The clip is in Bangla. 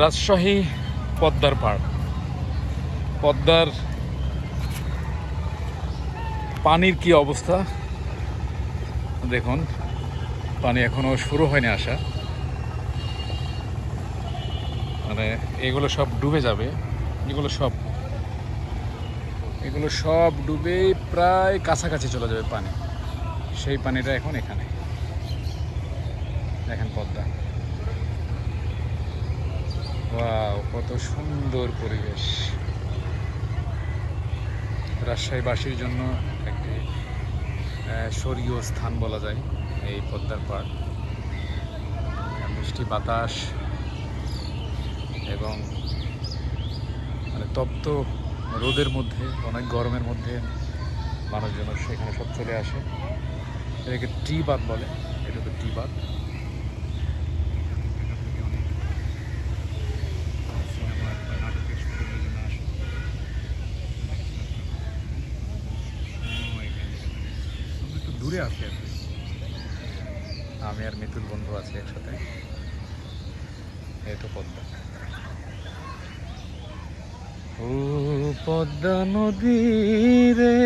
রাজশাহী পদ্মার পাড়। পদ্মার পানির কি অবস্থা দেখুন, পানি এখনো শুরু হয়নি আসা, মানে এগুলো সব ডুবে যাবে, এগুলো সব ডুবে প্রায় কাছাকাছি চলে যাবে পানি। সেই পানিটা এখন এখানে দেখেন পদ্মা। ওয়াও, কত সুন্দর পরিবেশ। রাজশাহীবাসীর জন্য একটি স্বর্গীয় স্থান বলা যায় এই পদ্মার পাড়। মিষ্টি বাতাস এবং মানে তপ্ত রোদের মধ্যে, অনেক গরমের মধ্যে মানুষজন সেখানে সব চলে আসে। এটাকে টি বাঁধ বলে, এটা তো টি বাঁধ। একটু দূরে আছি আর কি, আমি আর মিতুল বন্ধু আছি একসাথে। এই তো পদ্মা। ও পদ্মা নদী রে